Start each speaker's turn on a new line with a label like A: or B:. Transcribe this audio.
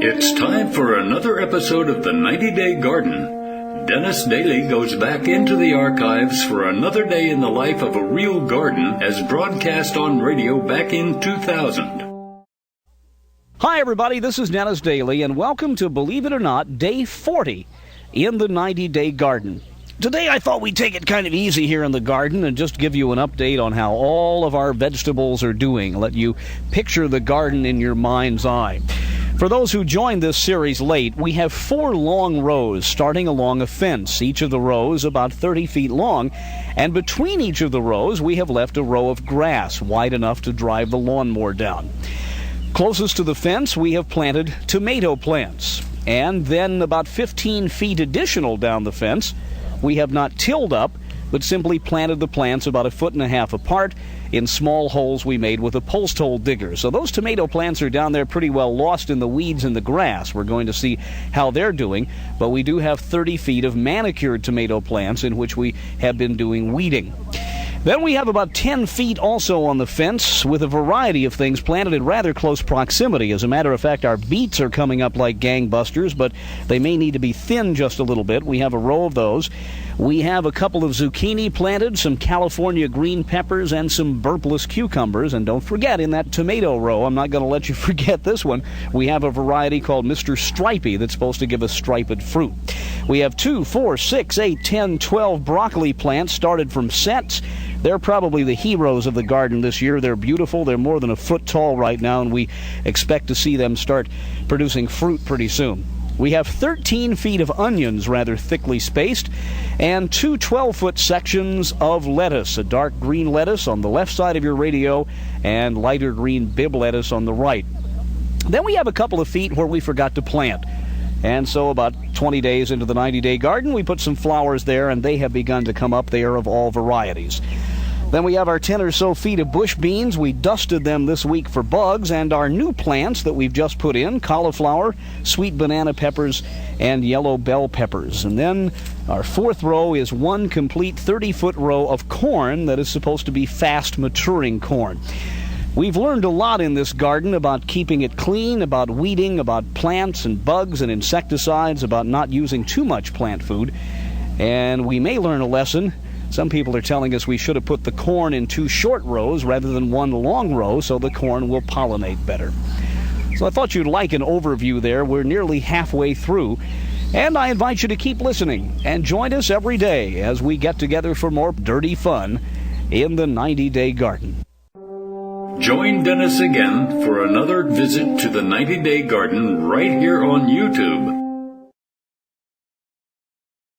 A: It's time for another episode of the 90-Day Garden. Dennis Daly goes back into the archives for another day in the life of a real garden as broadcast on radio back in 2000.
B: Hi everybody, this is Dennis Daly and welcome to Believe It or Not, Day 40 in the 90-Day Garden. Today I thought we'd take it kind of easy here in the garden and just give you an update on how all of our vegetables are doing, let you picture the garden in your mind's eye. For those who joined this series late, we have 4 long rows starting along a fence, each of the rows about 30 feet long, and between each of the rows we have left a row of grass wide enough to drive the lawnmower down. Closest to the fence we have planted tomato plants, and then about 15 feet additional down the fence we have not tilled up, but simply planted the plants about 1.5 feet apart in small holes we made with a post hole digger. So those tomato plants are down there pretty well lost in the weeds and the grass. We're going to see how they're doing, but we do have 30 feet of manicured tomato plants in which we have been doing weeding. Then we have about 10 feet also on the fence with a variety of things planted in rather close proximity. As a matter of fact, our beets are coming up like gangbusters, but they may need to be thinned just a little bit. We have a row of those. We have a couple of zucchini planted, some California green peppers, and some burpless cucumbers. And don't forget, in that tomato row, I'm not going to let you forget this one, we have a variety called Mr. Stripey that's supposed to give us striped fruit. We have 2, 4, 6, 8, 10, 12 broccoli plants started from sets. They're probably the heroes of the garden this year. They're beautiful. They're more than 1 foot tall right now, and we expect to see them start producing fruit pretty soon. We have 13 feet of onions, rather thickly spaced, and 2 12-foot sections of lettuce, a dark green lettuce on the left side of your radio and lighter green Bibb lettuce on the right. Then we have a couple of feet where we forgot to plant. And so about 20 days into the 90-Day Garden, we put some flowers there, and they have begun to come up. They are of all varieties. Then we have our 10 or so feet of bush beans. We dusted them this week for bugs, and our new plants that we've just put in, cauliflower, sweet banana peppers, and yellow bell peppers. And then our 4th row is 1 complete 30-foot row of corn that is supposed to be fast-maturing corn. We've learned a lot in this garden about keeping it clean, about weeding, about plants and bugs and insecticides, about not using too much plant food. And we may learn a lesson. Some people are telling us we should have put the corn in 2 short rows rather than 1 long row so the corn will pollinate better. So I thought you'd like an overview there. We're nearly halfway through. And I invite you to keep listening and join us every day as we get together for more dirty fun in the 90-Day Garden.
A: Join Dennis again for another visit to the 90-Day Garden right here on YouTube.